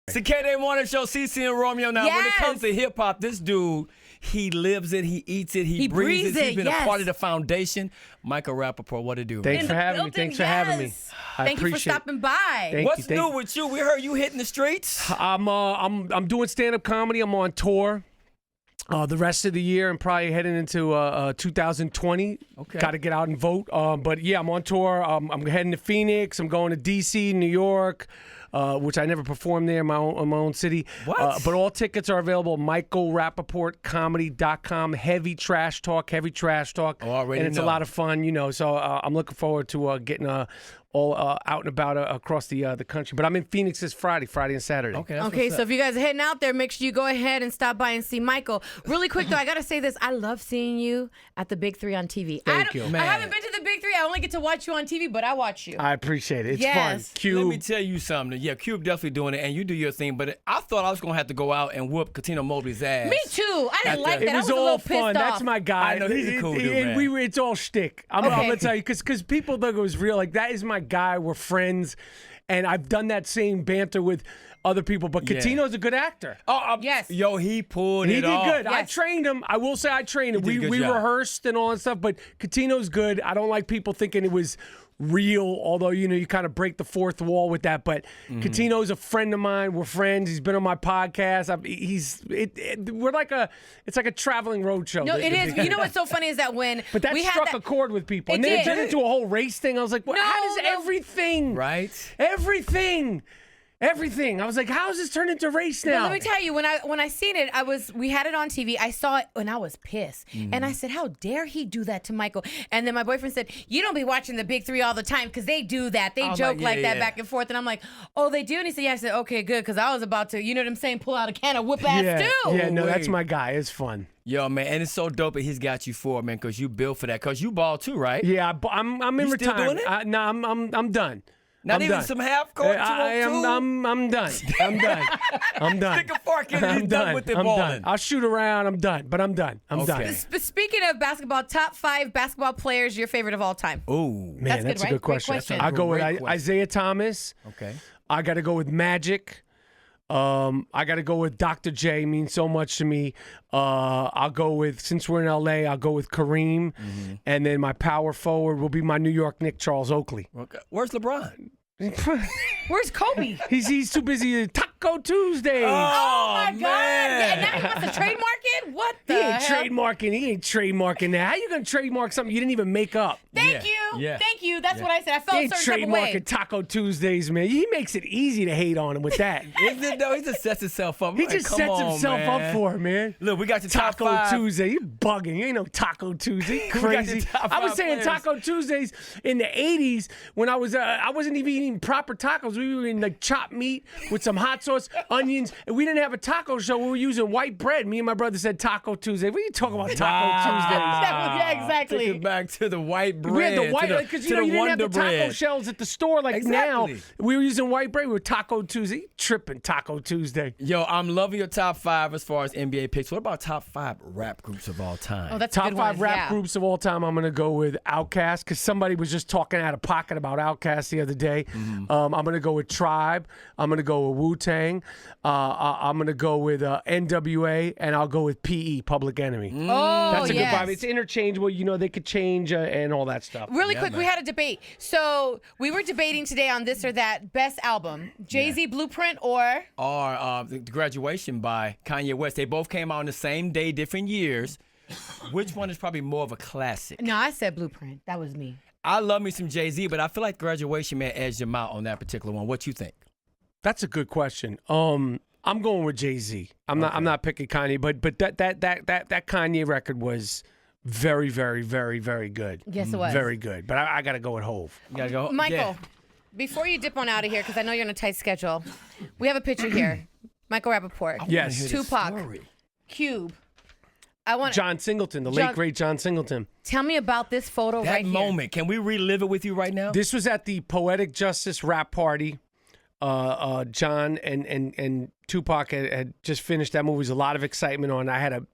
It's the K-Day Morning Show, Cece and Romeo. Now, when it comes to hip-hop, this dude, he lives it, he eats it, he breathes it. He's been a part of the foundation. Michael Rapaport, what it do? Thanks for having me. Thanks for having me. Thank you for stopping by. What's new with you? We heard you hitting the streets. I'm doing stand-up comedy. I'm on tour. The rest of the year and probably heading into 2020. Okay. Got to get out and vote. But yeah, I'm on tour. I'm heading to Phoenix. I'm going to D.C., New York, which I never performed there in my own city. What? But all tickets are available at michaelrapaportcomedy.com. Heavy trash talk. Oh, already and it's a lot of fun, you know. So I'm looking forward to getting all out and about across the country. But I'm in Phoenix this Friday and Saturday. Okay, so if you guys are heading out there, make sure you go ahead and stop by and see Michael. Really quick, though, I got to say this. I love seeing you at the Big Three on TV. Thank you. I haven't been to the Big Three. I only get to watch you on TV, but I watch you. I appreciate it. It's fun. Cube. Let me tell you something. Yeah, Cube definitely doing it, and you do your thing. But I thought I was going to have to go out and whoop Katina Mobley's ass. Me too. I didn't like that. It was I was a all little pissed fun. off. That's my guy. I know he's a cool dude, man. And it's all shtick. I'm going to tell you, because people think it was real. Like, that is my guy. We're friends. And I've done that same banter with other people. But Katino's a good actor. Yes. Yo, he pulled it off. He did good. Yes. I trained him. I will say I trained him. We job. rehearsed and all that stuff. But Katino's good. I don't like people thinking it was real, although, you know, you kind of break the fourth wall with that. But Katino's a friend of mine. We're friends. He's been on my podcast. It's like a traveling road show. No, it is. You know what's so funny is that when but that struck a chord with people. And then it turned into a whole race thing. I was like, how does everything? Right? Everything. I was like, how is this turned into race now? But let me tell you, when I seen it, we had it on TV. I saw it and I was pissed. And I said, how dare he do that to Michael? And then my boyfriend said, you don't be watching the Big Three all the time because they do that. They joke like that back and forth. And I'm like, oh, they do? And he said, yeah. I said, okay, good, because I was about to, you know what I'm saying, pull out a can of whoop ass too. Yeah, no, that's my guy. It's fun. Yo, man, and it's so dope that he's got you for it, man, because you built for that. Because you ball too, right? Yeah, I'm in retirement. Still doing it? No, I'm done. Not even some half court. I'm done. I'm done. Stick a fork in it. He's done with the I'm balling. done. I'll shoot around. I'm done. But I'm done. I'm done. Speaking of basketball, top 5 basketball players, your favorite of all time. Oh, man, that's a good question. I go with Isaiah Thomas. Okay. I got to go with Magic. I got to go with Dr. J. Means so much to me. I'll go with, since we're in LA, I'll go with Kareem. And then my power forward will be my New York Knicks, Charles Oakley. Okay. Where's LeBron? Where's Kobe? He's too busy. Taco Tuesday. Oh my God! Man. Now he wants to trademark it. What the hell? He ain't trademarking that. How you gonna trademark something you didn't even make up? Thank you. That's what I said. I felt He ain't a certain type of way. trademarking Taco Tuesdays, man. He makes it easy to hate on him with that. Isn't it though? He just sets himself up. He just sets himself up for it, man. Look, we got your top Taco 5. Tuesday. You bugging. You ain't no Taco Tuesday. Crazy. I was saying players. Taco Tuesdays in the 80s when I wasn't even eating proper tacos. We were eating like chopped meat with some hot sauce, onions, and we didn't have a taco show. We were using white bread. Me and my brother said Taco Tuesday. What are you talking about, Taco Tuesdays? Yeah, exactly. Take it back to the white bread. We had the white, because you didn't have the taco bread. shells at the store like now. We were using white bread. We were Taco Tuesday. Tripping Taco Tuesday. Yo, I'm loving your top 5 as far as NBA picks. What about top 5 rap groups of all time? Oh, that's top a good 5 one. rap groups of all time. I'm gonna go with Outkast because somebody was just talking out of pocket about Outkast the other day. I'm gonna go with Tribe. I'm gonna go with Wu-Tang. I'm gonna go with NWA, and I'll go with PE, Public Enemy. Oh, that's a yes. good vibe. It's interchangeable. You know, they could change and all that stuff. Really quick, we had a debate. So we were debating today on this or that best album, Jay-Z Blueprint or the Graduation by Kanye West. They both came out on the same day, different years. Which one is probably more of a classic? No, I said Blueprint. That was me. I love me some Jay-Z, but I feel like Graduation may edge him out on that particular one. What you think? That's a good question. I'm going with Jay-Z. I'm not picking Kanye, but that Kanye record was very, very, very, very good. Yes, it was. Very good. But I got to go with Hove. You gotta go, Michael, before you dip on out of here, because I know you're on a tight schedule, we have a picture here. Michael Rapaport. Yes. Tupac. Cube. John Singleton, the late great John Singleton. Tell me about this photo that right here. moment. Can we relive it with you right now? This was at the Poetic Justice rap party. John and Tupac had just finished that movie. There was a lot of excitement on. I had a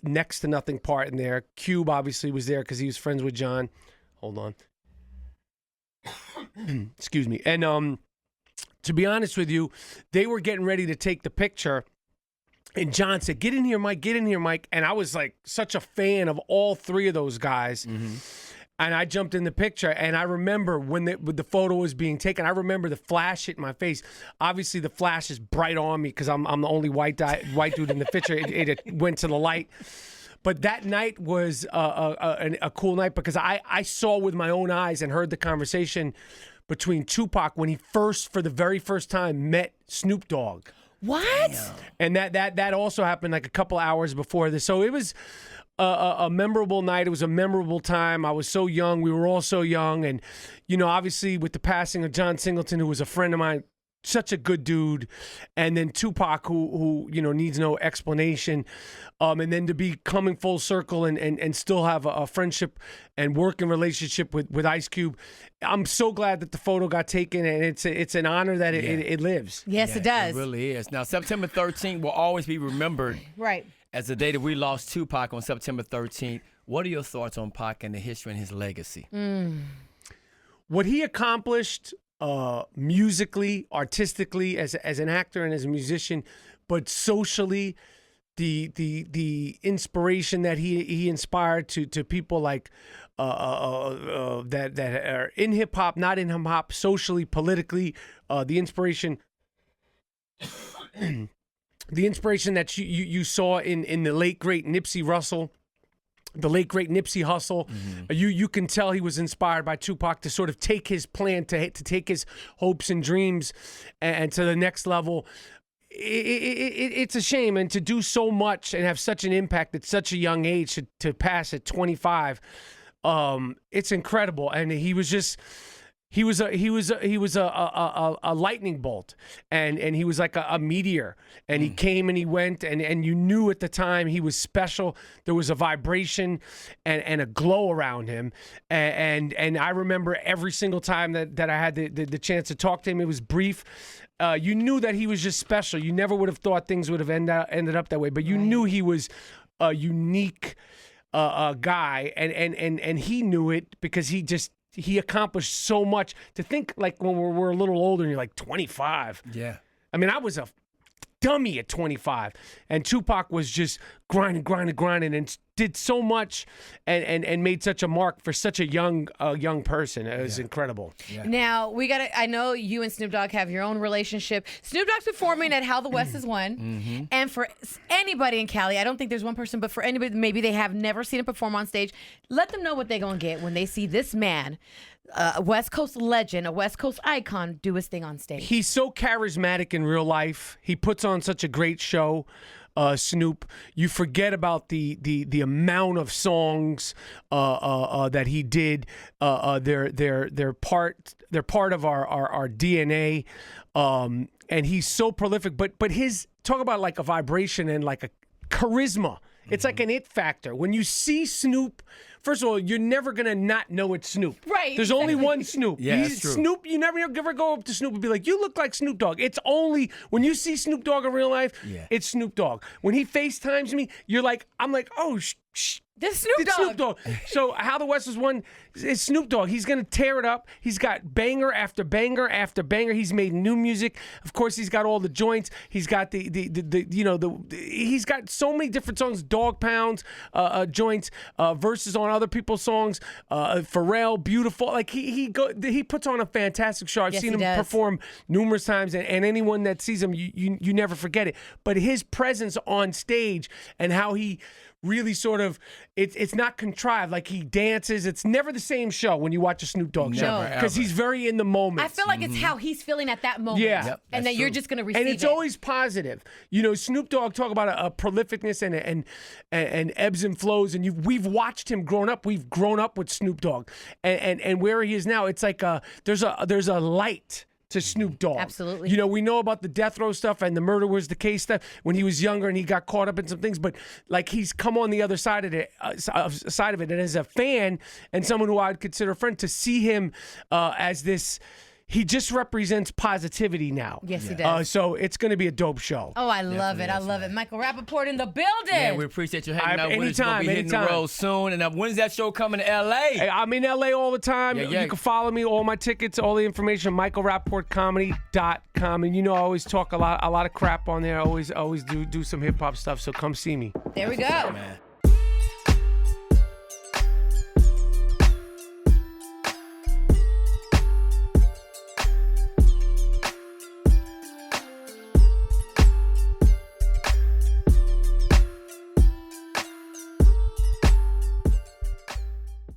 next to nothing part in there. Cube obviously was there because he was friends with John. Hold on. Excuse me. And to be honest with you, they were getting ready to take the picture. And John said, "Get in here, Mike. Get in here, Mike." And I was like such a fan of all three of those guys. Mm-hmm. And I jumped in the picture. And I remember when the photo was being taken, I remember the flash hit my face. Obviously, the flash is bright on me because I'm the only white dude in the picture. It went to the light. But that night was a cool night because I saw with my own eyes and heard the conversation between Tupac when he for the very first time, met Snoop Dogg. What? And that also happened like a couple hours before this. So it was a memorable night. It was a memorable time. I was so young. We were all so young. And, obviously with the passing of John Singleton, who was a friend of mine, such a good dude. And then Tupac, who needs no explanation. And then to be coming full circle and still have a friendship and working relationship with Ice Cube. I'm so glad that the photo got taken, and it's an honor that it lives. Yes, it does. It really is. Now, September 13th will always be remembered right as the day that we lost Tupac on September 13th. What are your thoughts on Pac and the history and his legacy? What he accomplished musically, artistically, as an actor and as a musician, but socially, the inspiration that he inspired to people like that are in hip hop, not in hip hop, socially, politically, the inspiration that you saw in the late great Nipsey Russell. The late great Nipsey Hussle, you can tell he was inspired by Tupac to sort of take his plan, to take his hopes and dreams and to the next level. It's a shame, and to do so much and have such an impact at such a young age to pass at 25, it's incredible. And he was a lightning bolt, and he was like a meteor, and he came and he went, and you knew at the time he was special. There was a vibration and a glow around him, and I remember every single time that I had the chance to talk to him. It was brief. You knew that he was just special. You never would have thought things would have ended up that way, but you knew he was a unique guy, and he knew it because he accomplished so much. To think like when we're a little older and you're like 25. Yeah. I mean, I was a dummy at 25, and Tupac was just grinding, and did so much and made such a mark for such a young person. It was incredible. Yeah. Now I know you and Snoop Dogg have your own relationship. Snoop Dogg's performing at How the West Is Won. And for anybody in Cali, I don't think there's one person, but for anybody, maybe they have never seen him perform on stage, let them know what they're going to get when they see this man, a West Coast legend, a West Coast icon, do his thing on stage. He's so charismatic in real life. He puts on such a great show. Snoop, you forget about the amount of songs that he did. They're part of our DNA, and he's so prolific. But his talk about like a vibration and like a charisma. It's like an it factor. When you see Snoop, first of all, you're never gonna not know it's Snoop. Right. There's only one Snoop. Yeah, that's true. Snoop, you never ever go up to Snoop and be like, "You look like Snoop Dogg." It's only when you see Snoop Dogg in real life, it's Snoop Dogg. When he FaceTimes me, I'm like, "Oh, this Snoop Dogg. So How the West Was Won is Snoop Dogg. He's gonna tear it up. He's got banger after banger after banger. He's made new music. Of course, he's got all the joints. He's got he's got so many different songs, Dog Pounds, joints, verses on other people's songs. Pharrell, Beautiful. Like he puts on a fantastic show. I've seen him perform numerous times, and anyone that sees him, you never forget it. But his presence on stage and how he really sort of, it's not contrived. Like he dances. It's never the same show when you watch a Snoop Dogg show because he's very in the moment. I feel like it's how he's feeling at that moment. Yeah. Yep, and then you're just going to receive it. And it's always positive. Snoop Dogg talk about a prolificness and ebbs and flows. And we've watched him growing up. We've grown up with Snoop Dogg. And where he is now, it's like there's a light to Snoop Dogg. Absolutely. We know about the death row stuff and the murder was the case stuff when he was younger and he got caught up in some things, but like he's come on the other side of it. And as a fan and someone who I'd consider a friend, to see him as this, he just represents positivity now. Yes, he does. So it's going to be a dope show. Oh, I love it. I love it. Michael Rapaport in the building. Man, we appreciate you hanging out with us. You're going to be hitting the road soon. And when's that show coming to L.A.? Hey, I'm in L.A. all the time. Yeah. You can follow me, all my tickets, all the information, michaelrapaportcomedy.com. And you know I always talk a lot of crap on there. I always do some hip-hop stuff, so come see me. There we go. Man.